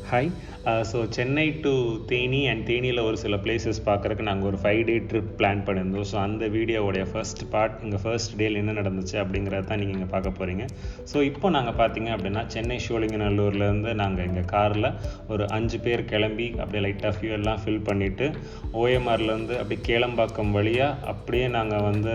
Hi. So Chennai to Theni and தேனியில் ஒரு சில பிளேசஸ் பார்க்குறக்கு நாங்கள் ஒரு 5 டே ட்ரிப் பிளான் பண்ணியிருந்தோம். ஸோ அந்த வீடியோவுடைய ஃபர்ஸ்ட் பார்ட் இங்கே ஃபர்ஸ்ட் டேயில் என்ன நடந்துச்சு அப்படிங்கிறத தான் நீங்கள் இங்கே பார்க்க போகிறீங்க. ஸோ இப்போ நாங்கள் பார்த்தீங்க அப்படின்னா சென்னை சோழிங்கநல்லூர்லேருந்து நாங்கள் எங்கள் காரில் ஒரு 5 பேர் கிளம்பி அப்படியே லைட்டாக ஃபியூல்லாம் ஃபில் பண்ணிவிட்டு ஓஎம்ஆர்லேருந்து அப்படியே கேளம்பாக்கம் வழியாக அப்படியே நாங்கள் வந்து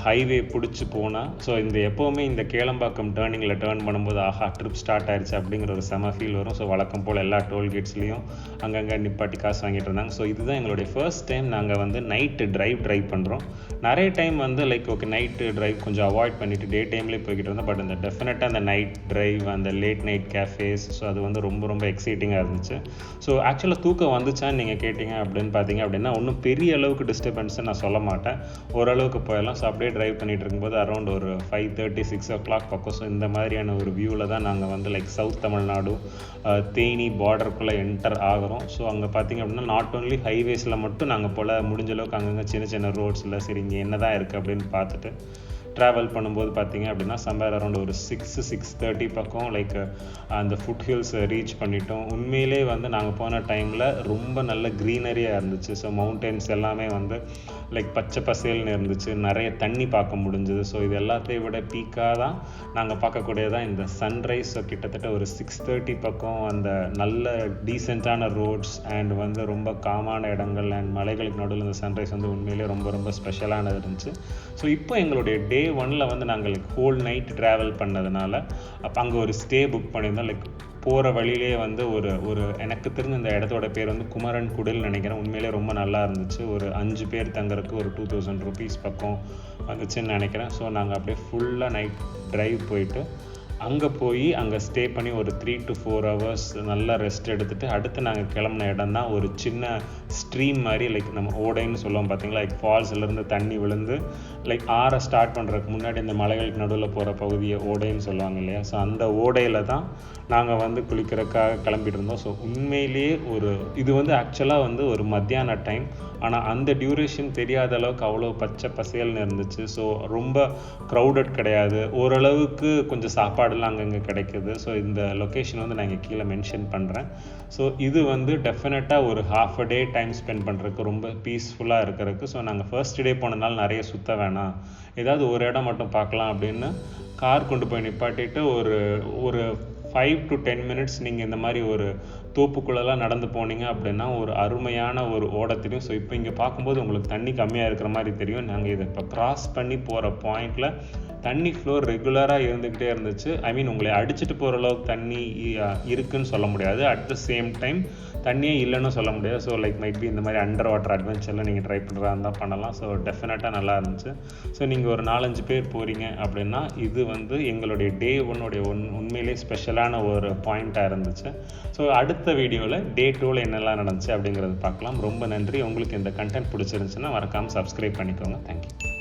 ஹைவே பிடிச்சி போனால் ஸோ இந்த எப்போவுமே இந்த கேளம்பாக்கம் டேர்னிங்கில் டேர்ன் பண்ணும்போது ஆஹா ட்ரிப் ஸ்டார்ட் ஆயிடுச்சு அப்படிங்கிற ஒரு செம ஃபீல் வரும். ஸோ வழக்கம் போல் எல்லா டோல்கேட்ஸ்லேயும் அங்கங்கே நிப்பாட்டி காசு வாங்கிட்டு இருந்தாங்க. ஸோ இதுதான் எங்களுடைய ஃபர்ஸ்ட் டைம் நாங்கள் வந்து நைட்டு ட்ரைவ் பண்ணுறோம். நிறைய டைம் வந்து லைக் ஓகே நைட்டு ட்ரைவ் கொஞ்சம் அவாய்ட் பண்ணிவிட்டு டே டைம்லேயே போய்கிட்டு இருந்தோம். பட் இந்த டெஃபினட்டாக அந்த நைட் ட்ரைவ் அந்த லேட் நைட் கேஃபேஸ் ஸோ அது வந்து ரொம்ப எக்ஸைட்டிங்காக இருந்துச்சு. ஸோ ஆக்சுவலாக தூக்கம் வந்துச்சான்னு நீங்கள் கேட்டிங்க அப்படின்னு பார்த்தீங்க அப்படின்னா ஒன்றும் பெரிய அளவுக்கு டிஸ்டர்பன்ஸை நான் சொல்ல மாட்டேன். ஓரளவுக்கு போயிடலாம். ஸோ அப்படியே ட்ரைவ் பண்ணிகிட்டு இருக்கும்போது அரௌண்ட் ஒரு 5:30 6 o'clock பக்கம் ஸோ இந்த மாதிரியான ஒரு வியூவில் தான் நாங்கள் வந்து லைக் சவுத் தமிழ்நாடு தேனி பார்டருக்குள்ளே என்டர் ஆகிறோம். ஸோ அங்கே பார்த்திங்க அப்படின்னா நாட் ஓன்லி ஹைவேஸில் மட்டும் நாங்கள் போல் முடிஞ்ச அளவுக்கு அங்கங்கே சின்ன ரோட்ஸில் சரி இங்கே என்ன தான் இருக்குது அப்படின்னு பார்த்துட்டு ட்ராவல் பண்ணும்போது பார்த்திங்க அப்படின்னா சம்பேர் அரௌண்ட் ஒரு 6:30 பக்கம் லைக் அந்த ஃபுட் ஹில்ஸ் ரீச் பண்ணிட்டோம். உண்மையிலே வந்து நாங்கள் போன டைமில் ரொம்ப நல்ல க்ரீனரியாக இருந்துச்சு. ஸோ மவுண்டெயின்ஸ் எல்லாமே வந்து லைக் பச்சை பசேல்னு இருந்துச்சு. நிறைய தண்ணி பார்க்க முடிஞ்சுது. ஸோ இது எல்லாத்தையும் விட பீக்காக தான் நாங்கள் பார்க்கக்கூடியதான் இந்த சன்ரைஸ். ஸோ கிட்டத்தட்ட ஒரு 6:30 பக்கம் அந்த நல்ல டீசெண்டான ரோட்ஸ் அண்ட் வந்து ரொம்ப காமான இடங்கள் அண்ட் மலைகளுக்கு நடுவில் இந்த சன்ரைஸ் வந்து உண்மையிலே ரொம்ப ஸ்பெஷலானது இருந்துச்சு. ஸோ இப்போ எங்களுடைய டே 1ல் வந்து நாங்கள் லைக் ஹோல் நைட் ட்ராவல் பண்ணதுனால அப்போ அங்கே ஒரு ஸ்டே புக் பண்ணியிருந்தோம். லைக் போகிற வழியிலே வந்து ஒரு எனக்கு தெரிஞ்ச இந்த இடத்தோட பேர் வந்து குமரன் குடில் நினைக்கிறேன். உண்மையிலே ரொம்ப நல்லா இருந்துச்சு. ஒரு 5 பேர் தங்குறதுக்கு ஒரு 2000 rupees பக்கம் வந்துச்சுன்னு நினைக்கிறேன். ஸோ நாங்கள் அப்படியே ஃபுல்லாக நைட் ட்ரைவ் போயிட்டு அங்கே ஸ்டே பண்ணி ஒரு 3 to 4 hours நல்லா ரெஸ்ட் எடுத்துகிட்டு அடுத்து நாங்கள் கிளம்புன இடம் தான் ஒரு சின்ன ஸ்ட்ரீம் மாதிரி லைக் நம்ம ஓடைன்னு சொல்லுவோம் பார்த்தீங்களா. லைக் ஃபால்ஸ்லேருந்து தண்ணி விழுந்து லைக் ஆற ஸ்டார்ட் பண்ணுறதுக்கு முன்னாடி இந்த மலைகளுக்கு நடுவில் போகிற பகுதியை ஓடைன்னு சொல்லுவாங்க இல்லையா. ஸோ அந்த ஓடையில் தான் நாங்கள் வந்து குளிக்கிறதுக்காக கிளம்பிட்டு இருந்தோம். ஸோ உண்மையிலேயே இது வந்து ஆக்சுவலாக வந்து ஒரு மத்தியான டைம். ஆனால் அந்த டியூரேஷன் தெரியாத அளவுக்கு அவ்வளோ பச்சை பசேல்னு இருந்துச்சு. ஸோ ரொம்ப க்ரௌடட் கிடையாது. ஓரளவுக்கு கொஞ்சம் சாப்பாடுலாம் அங்கங்கே கிடைக்குது. ஸோ இந்த லொக்கேஷன் வந்து நான் இங்கே கீழே மென்ஷன் பண்ணுறேன். ஸோ இது வந்து டெஃபினட்டாக ஒரு half a day time spend பண்ணுறதுக்கு ரொம்ப பீஸ்ஃபுல்லாக இருக்கிறதுக்கு. ஸோ நாங்கள் ஃபர்ஸ்ட் டே போனதுனால நிறைய சுற்ற வேணாம், ஏதாவது ஒரு இடம் மட்டும் பார்க்கலாம் அப்படின்னு கார் கொண்டு போய் நிப்பாட்டிட்டு ஒரு 5 to 10 minutes நீங்கள் இந்த மாதிரி ஒரு தோப்புக்குள்ளெல்லாம் நடந்து போனீங்க அப்படின்னா ஒரு அருமையான ஒரு ஓட தெரியும். ஸோ இப்போ இங்கே பார்க்கும்போது உங்களுக்கு தண்ணி கம்மியாக இருக்கிற மாதிரி தெரியும். நாங்கள் இதை இப்போ கிராஸ் பண்ணி போகிற பாயிண்டில் தண்ணி ஃப்ளோ ரெகுலராக இருந்துக்கிட்டே இருந்துச்சு. உங்களை அடிச்சுட்டு போகிற அளவுக்கு தண்ணி இருக்குன்னு சொல்ல முடியாது. அட் த சேம் டைம் தண்ணியே இல்லைன்னு சொல்ல முடியாது. ஸோ லைக் மைட் பி இந்த மாதிரி அண்டர் வாட்டர் அட்வென்ச்சர்லாம் நீங்கள் ட்ரை பண்ணுறதா இருந்தால் பண்ணலாம். ஸோ டெஃபினட்டாக நல்லா இருந்துச்சு. ஸோ நீங்கள் ஒரு 4-5 பேர் போகிறீங்க அப்படின்னா இது வந்து எங்களுடைய டே 1 உண்மையிலே ஸ்பெஷலான ஒரு பாயிண்ட்டாக இருந்துச்சு. ஸோ அடுத்த வீடியோவில் டே 2ல் என்னெல்லாம் நடந்துச்சு அப்படிங்கிறது பார்க்கலாம். ரொம்ப நன்றி. உங்களுக்கு இந்த கண்டென்ட் பிடிச்சிருந்துச்சுன்னா மறக்காமல் சப்ஸ்கிரைப் பண்ணிக்கோங்க. தேங்க்யூ.